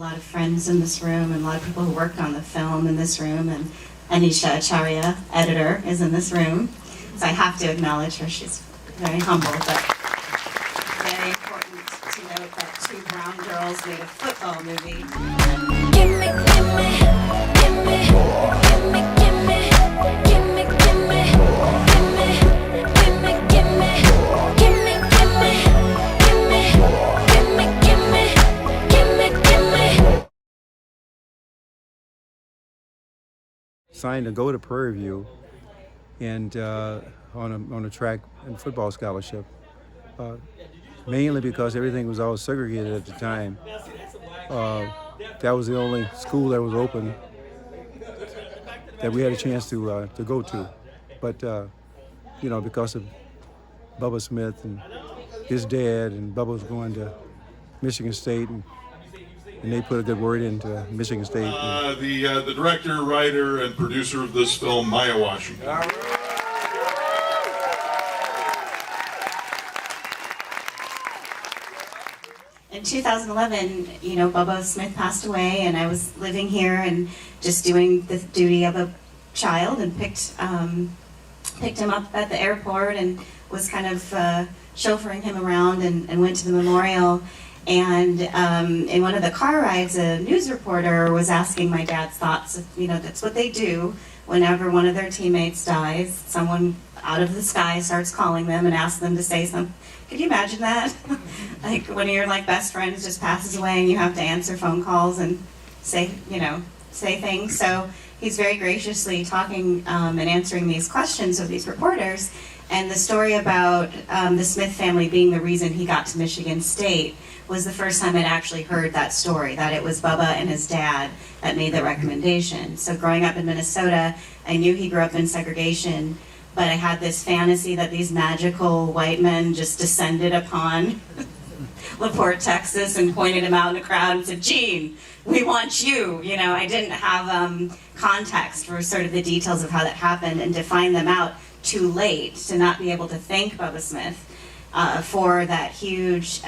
lot of friends in this room and a lot of people who worked on the film in this room, and Anisha, Charlé, editor, is in this room. So I have to acknowledge her. She's very humble, but very important to note that two brown girls made a football movie. Gimme, gimme, gimme, gimme, gimme, gimme, gimme, gimme, gimme, gimme, gimme, gimme, gimme, gimme, gimme. Signed to go to Prairie View and on a track and football scholarship, mainly because everything was all segregated at the time. That was the only school that was open that we had a chance to go to. But because of Bubba Smith and his dad, and Bubba was going to Michigan State, and they put a good word into Michigan State. The director, writer, and producer of this film, Maya Washington. In 2011, Bubba Smith passed away, and I was living here and just doing the duty of a child, and picked him up at the airport and was kind of chauffeuring him around, and went to the memorial. And in one of the car rides, a news reporter was asking my dad's thoughts. That's what they do whenever one of their teammates dies. Someone out of the sky starts calling them and asks them to say something. Could you imagine that? Like one of your best friends just passes away and you have to answer phone calls and say things. So he's very graciously talking and answering these questions of these reporters. And the story about the Smith family being the reason he got to Michigan State was the first time I'd actually heard that story, that it was Bubba and his dad that made the recommendation. So growing up in Minnesota, I knew he grew up in segregation, but I had this fantasy that these magical white men just descended upon LaPorte, Texas, and pointed him out in a crowd and said, "Gene, we want you." I didn't have context for sort of the details of how that happened, and to find them out too late, to not be able to thank Bubba Smith for that huge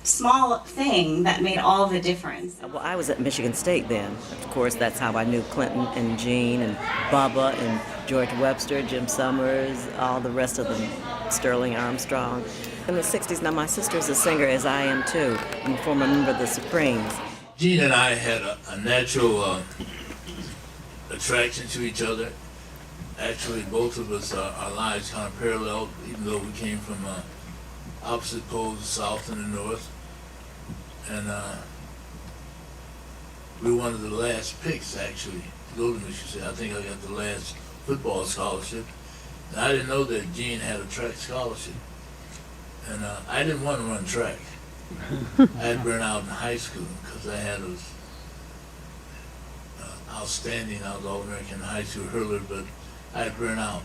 small thing that made all the difference. Well, I was at Michigan State then. Of course, that's how I knew Clinton and Gene and Bubba and George Webster, Jim Summers, all the rest of them, Sterling Armstrong. In the 60s, now my sister's a singer, as I am too. I'm a former member of the Supremes. Gene and I had a natural attraction to each other. Actually, both of us, our lives kind of paralleled, even though we came from opposite poles, the south and the north. And we were one of the last picks, actually, to go to Michigan State. I think I got the last football scholarship. And I didn't know that Gene had a track scholarship. And I didn't want to run track. I had burned out in high school because I had a outstanding, I was All-American high school hurler, but I had burned out.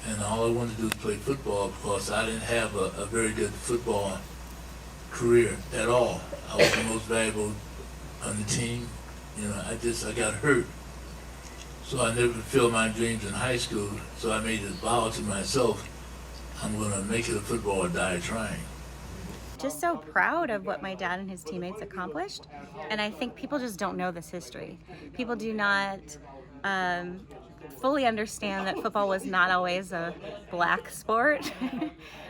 And all I wanted to do was play football because I didn't have a very good football career at all. I was the most valuable on the team. I got hurt. So I never fulfilled my dreams in high school. So I made a vow to myself, I'm going to make it a football or die trying. Just so proud of what my dad and his teammates accomplished. And I think people just don't know this history. People do not fully understand that football was not always a black sport.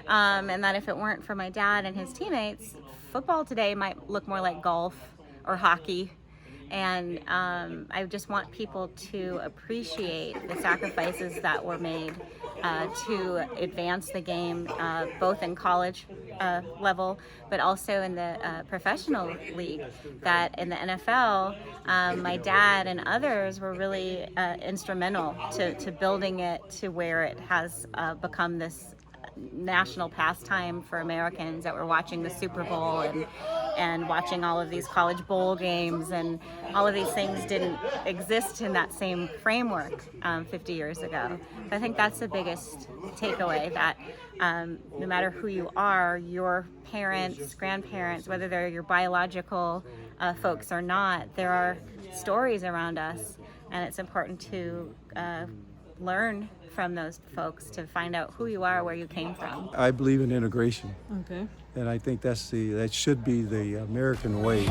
And that if it weren't for my dad and his teammates, football today might look more like golf or hockey. And I just want people to appreciate the sacrifices that were made to advance the game, both in college level, but also in the professional league. That in the NFL, my dad and others were really instrumental to building it to where it has become this national pastime for Americans that were watching the Super Bowl and watching all of these college bowl games, and all of these things didn't exist in that same framework 50 years ago. So I think that's the biggest takeaway, that no matter who you are, your parents, grandparents, whether they're your biological folks or not, there are stories around us, and it's important to learn from those folks to find out who you are, where you came from. I believe in integration. Okay. And I think that should be the American way.